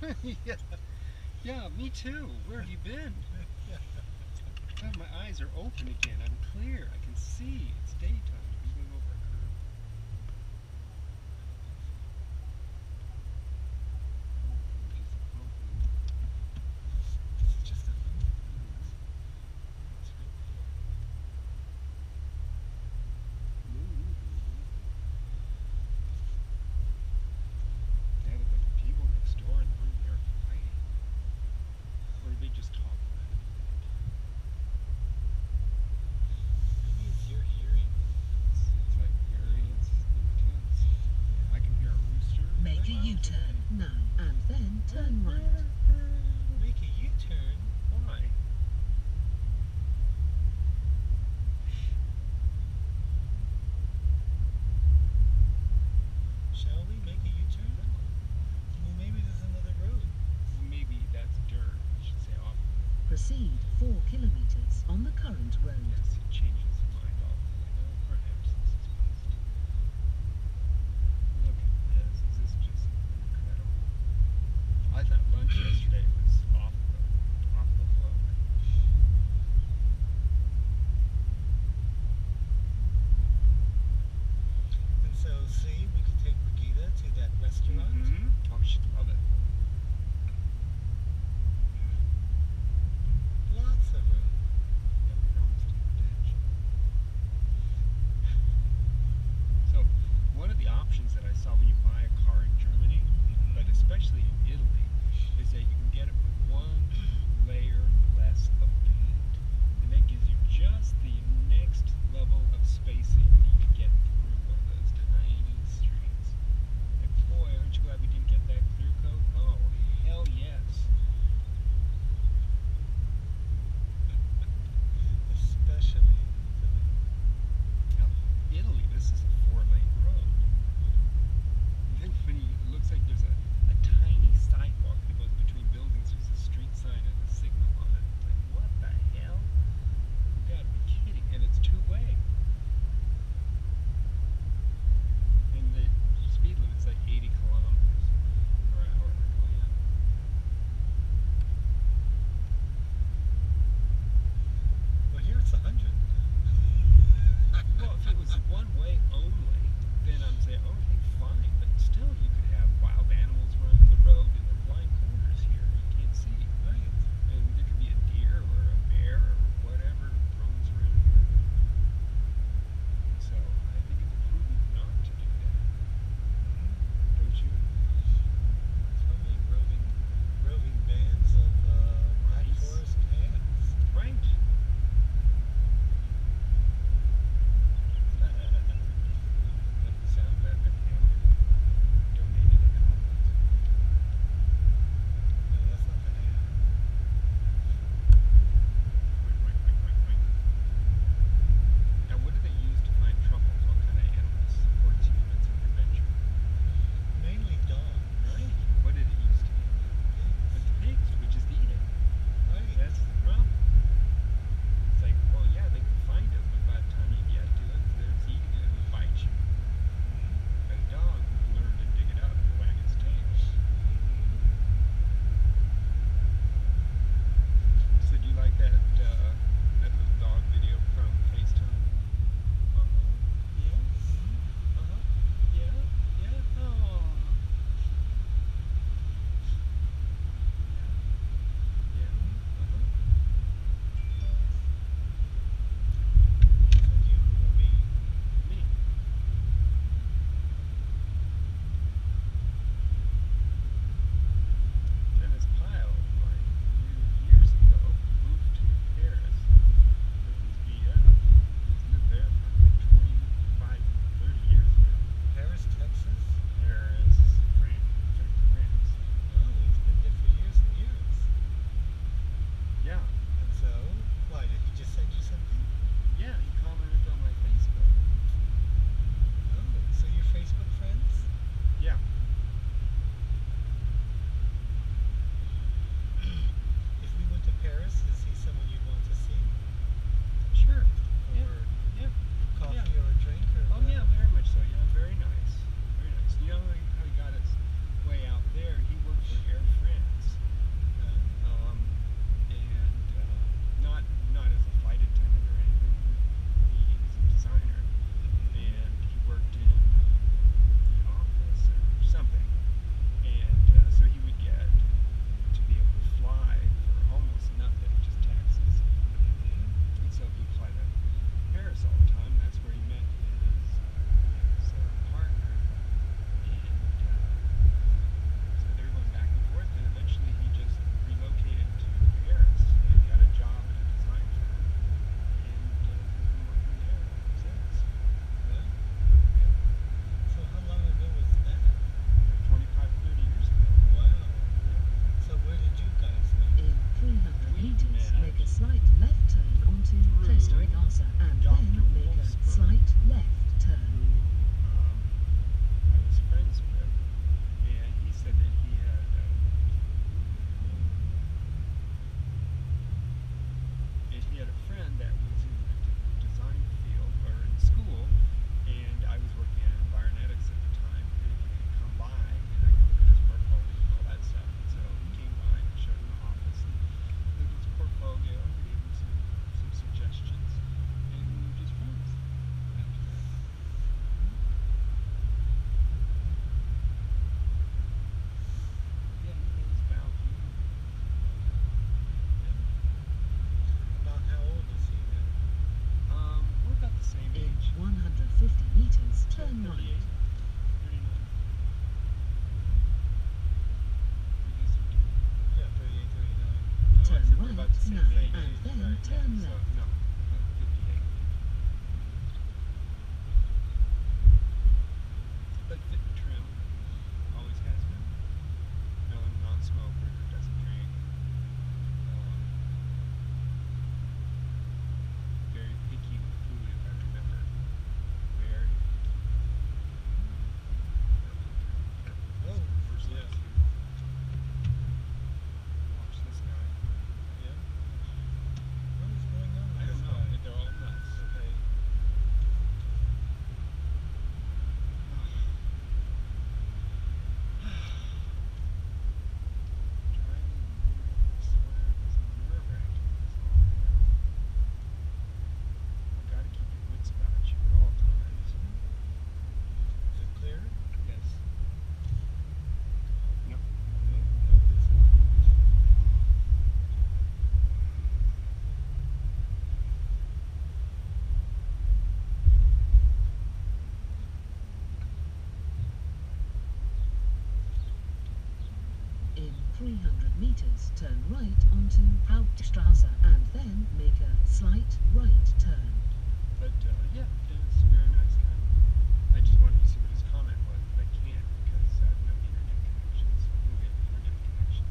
Yeah, yeah, me too. Where have you been? God, my eyes are open again. I'm clear. I can see. It's daytime. I'm going over a curve. This is just a little. It's right there. Yeah, but the people next door in the room, they're fighting. Or did they just talk about it? Maybe it's your hearing. It's like very intense. I can hear a rooster. Make a U-turn now and then turn right. Make a U-turn. Why? Shall we make a U-turn? Well, maybe there's another road. Well, maybe that's dirt. You should say off. Proceed 4 kilometers on the current road. Yes, it changes his mind all the way. Oh, perhaps this is best. Look at this. Is this just incredible? I thought lunch yesterday was off the hook. And so, see, we could take Brigida to that restaurant. Oh, she'd love it. Lots of room. Yeah, we're almost in the ditch. So, one of the options that I saw when you buy a car in Germany, but especially in Italy, is that you can get it with one layer less of paint. And that gives you just the next level of spacing that you can get through one of those tiny streets. Like, boy, aren't you glad we didn't get that clear coat? Oh, hell yes. Especially Now, Italy, this is a 4-lane road. And then when you, it looks like there's a tiny sidewalk that goes between buildings. There's a street sign and a signal on it. It's like, what the hell? You gotta be kidding. And it's two-way. And the speed limit's like 80 kilometers per hour. Like, oh yeah. Well, here it's 100. Well, if it was one way only, then I'm saying, okay, fine. But still, you could have wild animals running the road, and they're blind corners here. You can't see. Right. And there could be a deer or a bear or whatever roams around here. So I think it's prudent not to do that. Don't you? So many roving bands of Black Mice. Forest ants. Right. Doesn't sound bad, but Hamlet donated a couple. No, that's not the ant. 250 meters, turn right. 38, 39. Yeah, 38, 39. Turn except we're right about the same now, thing. and then Right, turn So, left. no, 58. But fit and trim, always has been. No, non-smoker, doesn't drink. Very picky with food, if I remember. Very. Oh, First yeah. one, too. Watch this guy. Yeah. What is going on with I don't this know. guy? They're all nuts. Okay. Driving, I swear, is nerve-wracking. It's all there. You gotta keep your wits about you at all times. Is it clear? Yes. Yep. No, it isn't. In 300 meters, turn right onto Hauptstraße and then make a slight right turn. But, yeah, it's a very nice guy. I just wanted to see what his comment was, but I can't because I have no internet connection, so he'll get internet connection.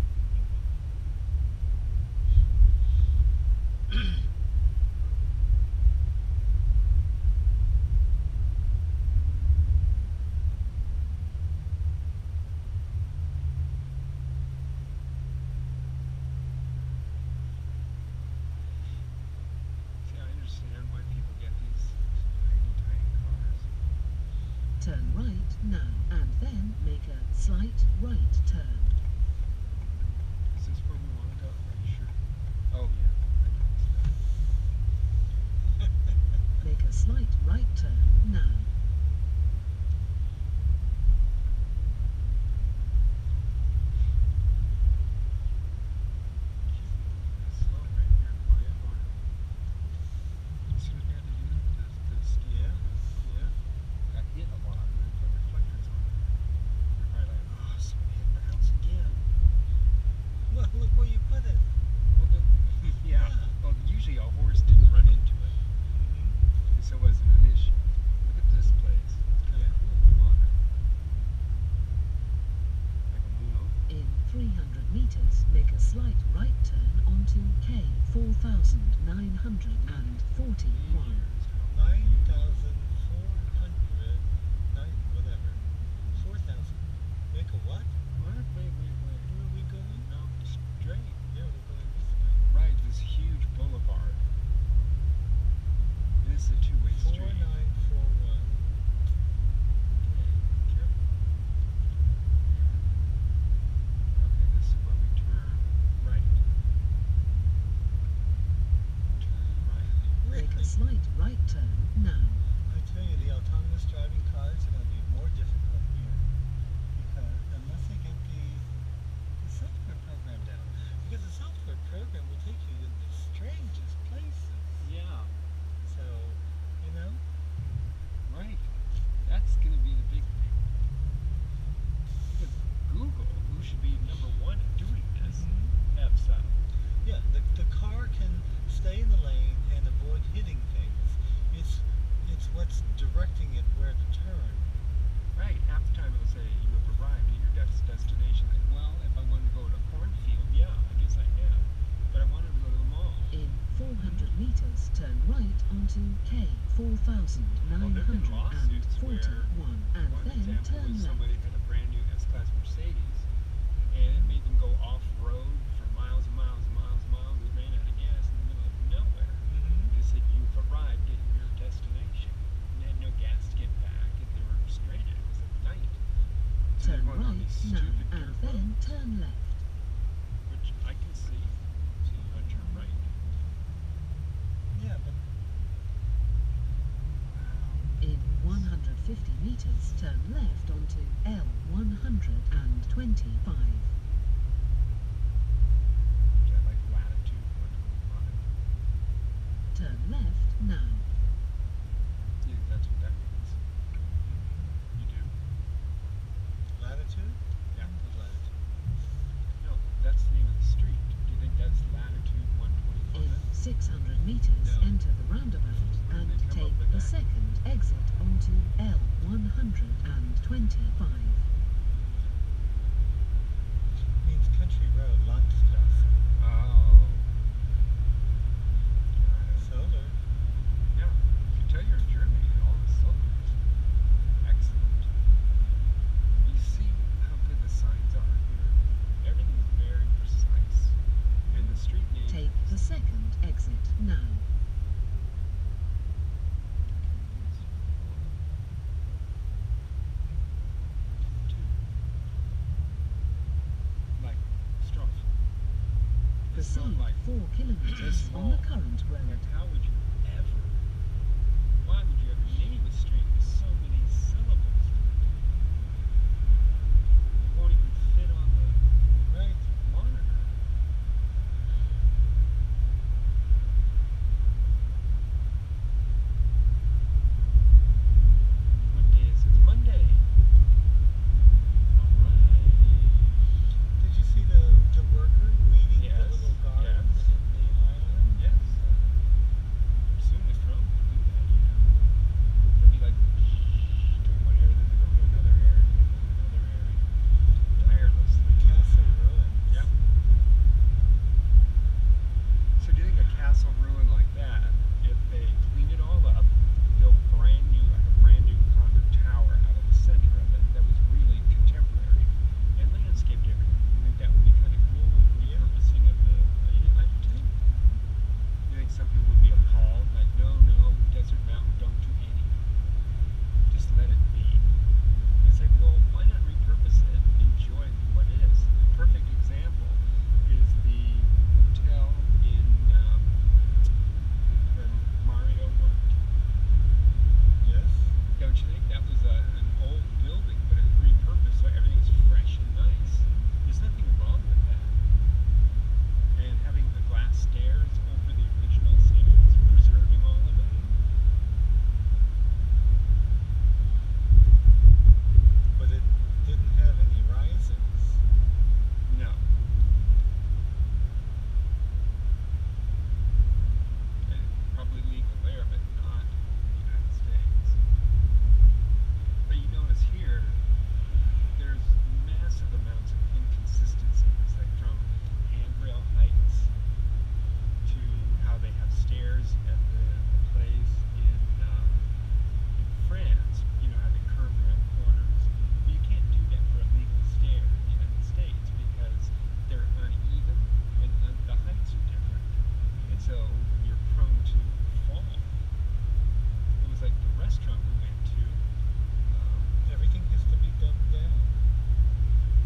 See, I understand why people get these tiny, tiny cars. Turn right now and then make a slight right turn. Is this where we want to go? Are you sure? Oh, yeah. I noticed that. Make a slight right turn now. Slow right here, quiet one. See what they had to do? The ski. Yeah. Yeah. Got hit a lot and then put reflectors on it. They're probably like, oh, somebody hit the house again. Well, look where you put it. Well, yeah. Yeah. Well, usually a horse didn't run into it, Mm-hmm. so it wasn't an issue. Look at this place. It's kind of Yeah. cool, modern. Like a moon oak. In 300 meters, make a slight right turn onto K 4941. 9,400, whatever. 4,000. Make a what? What? Wait. Where are we going? No, straight. Yeah, we're going this way. Right, this huge boulevard. And it's a two-way street. 4941. Okay, careful. Okay, this is where we turn right. Turn right. Make a slight right turn now. I tell you, the autonomous driving cars are going to be more difficult here. Because unless they get the software program down. Because the software program will take you to the strangest places. Yeah, So, you know? right. That's going to be the big thing. Because Google, who should be number one at doing this, F's up. Yeah, the car can stay in the lane and avoid hitting things. It's what's directing it where to turn. Right, half the time it'll say you have arrived at your destination. And, well, if I wanted to go to a cornfield, yeah, I guess I have. But I wanted to go to the mall. In 400 meters, turn right onto K Well, there've been lawsuits where 4941 and one then example turn was left. somebody had a brand new S-Class Mercedes, and it made them go off-road for miles and miles and miles and miles. They ran out of gas in the middle of nowhere. They said, you've arrived at your destination. And they had no gas to get back, and they were stranded. It was at night. So Turn they're going on right these now stupid and dirt then roads, turn left. which I can see. So you gotta turn right. Yeah, but In 150 meters, turn left onto L125. Which I like latitude 125. Turn left now. Yeah, that's what that means. 4 kilometers on the current road. Like, how would you ever? Why would you ever name a street with so many syllables in it? It won't even fit on the Right. monitor. What day is it? Monday. All right. Did you see the worker weeding Yes, the little gardens yes. in the island? Yes. Soon the drone will do that, you know. They'll be like doing one area, then they go to another area, and then another area. Tirelessly. Castle ruins. Yep. So do you think a castle ruin like that, if they clean it all up, built brand new, like a brand new condo tower out of the center of it that was really contemporary and landscaped everything, you think that would be kind of cool and Yeah. repurposing of the I do too. You think some people would be appalled, like, no, desert mountain, don't do anything. Just let it be. It's like, well, why not repurpose it? Enjoy what is. The perfect example is the hotel in where Mario worked. Yes. Don't you think that was an old building, but it repurposed so everything's fresh and nice? There's nothing wrong with that. And having the glass stairs over the original stairs, preserving all of it. But it didn't have any risers. No. And probably legal there, but not in the United States. But you notice here, there's massive amounts of inconsistencies, like from handrail heights to how they have stairs at the place in France. You know how they curve around corners. Well, you can't do that for a legal stair in the United States because they're uneven and the heights are different, and so you're prone to fall. It was like the restaurant we went to. Everything has to be dumbed down.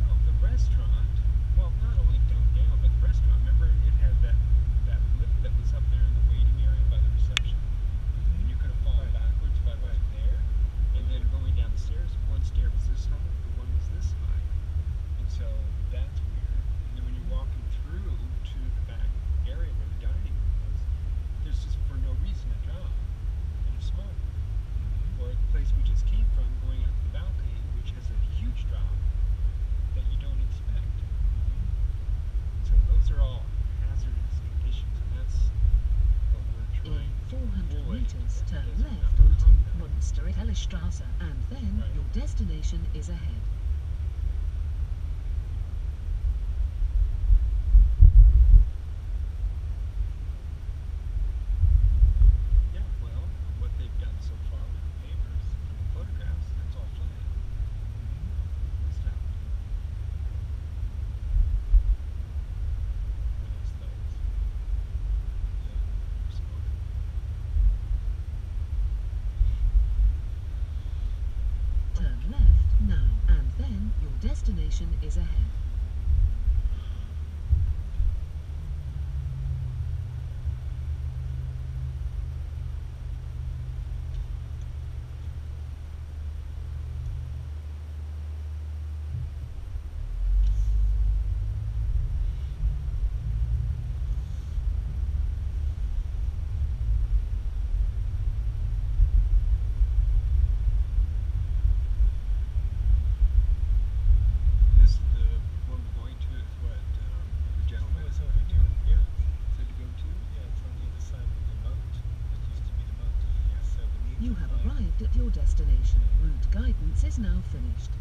Well, the restaurant, well, not only dumbed down, but the restaurant, remember it had that lift that was up there in the waiting area by the reception? And you could have fallen Right. backwards if I wasn't there. And then going down the stairs, one stair was this high, and one was this high. And so that's weird. And then when you're walking through to the back area where the dining room was, there's just for no reason a drop and a small one. Or the place we just came from, going out to the balcony, which has a huge drop that you don't expect. So those are all hazardous conditions, and that's what we're In trying to 400 avoid. meters, turn Desert left mountain onto combat. Munsteritellerstraße, and then Right. your destination is ahead. Yeah, well, what they've done so far with the papers and the photographs, that's all fine. What's that? What is those? They're smoking. Turn left now, and then your destination is ahead. This is the one we're going to, is what the gentleman Oh, it's over here. Yeah. said to go to. Yeah, it's on the other side of the moat. It used to be the moat. Yeah. So we need You to have find arrived at your destination. Route guidance is now finished.